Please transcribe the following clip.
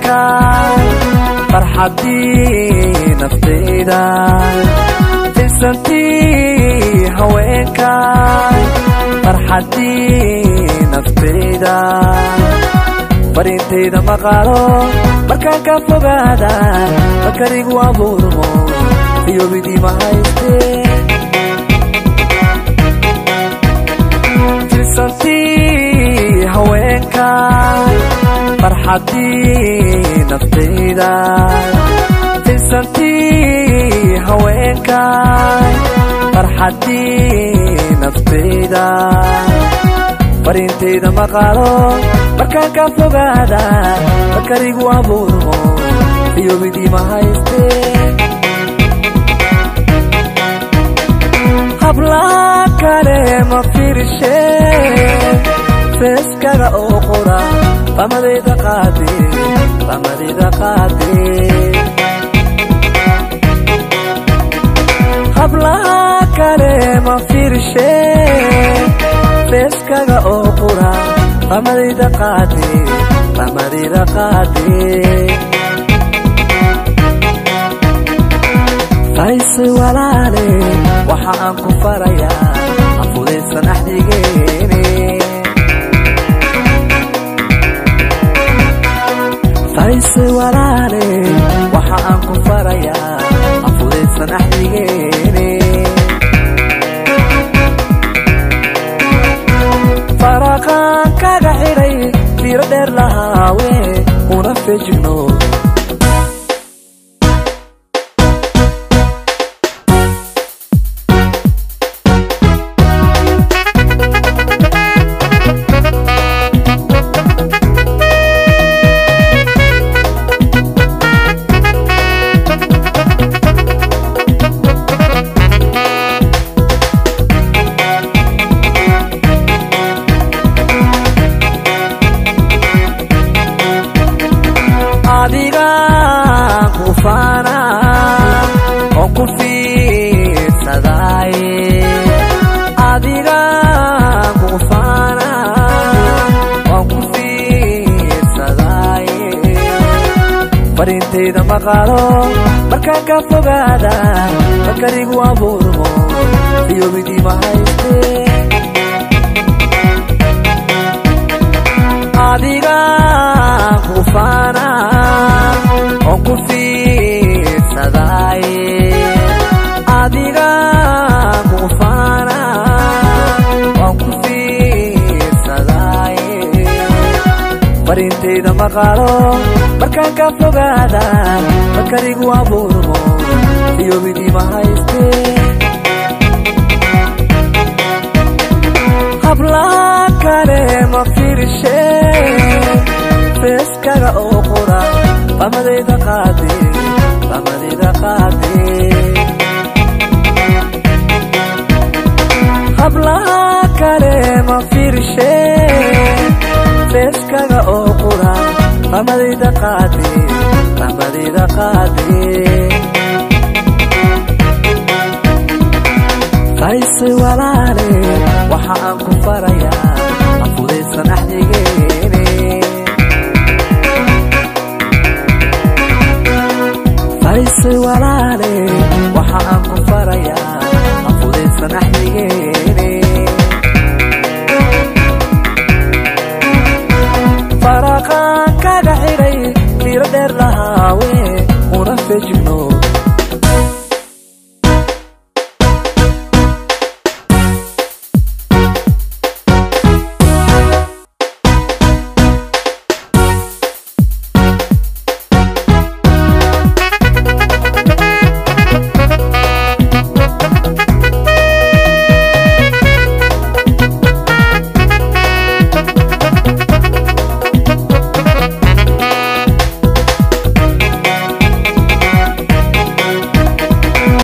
haweenkay farxadii naftayda fisantii haweenkay farxadii naftayda farintayda maqalo markaan ka fogaada makanigu abuurmo fiyobidii ma hayste fisantii haweenkay farxadii naftayda fisantii haweenkay farxadii naftayda farintayda maqalo markaan ka fogaada makanigu abuurmo fiyobidii ma hayste habla kale ma fiirshe feeskaga oo qura famadayda qaade habla kale ma fiirshe feeskaga oo qura famadayda qaade fayse walaale waxa aan ku farayaa afudaysan axdigeene fayse walaale waxa aan ku farayaa afudaysan axdigeene faraqaan kaga xidhay fiiro dheer lahaawe una fejigno adiga kufana on ku fiirsaday adiga kufana on ku fiirsaday farintayda maqalo markaan ka fogaada makanigu abuurmo fiyobidii ma hayste adiga kufana on ku fiirsaday adiga kufana on ku fiirsaday farintayda maqalo markaan ka fogaada makanigu abuurmo fiyobidii ma hayste habla kale ma fiirshe feeskaga oo qura famadayda qaade habla kale ma fiirshe feeskaga oo qura famadayda qaade fayse walaale waxa aan ku farayaa afudaysan axdigeene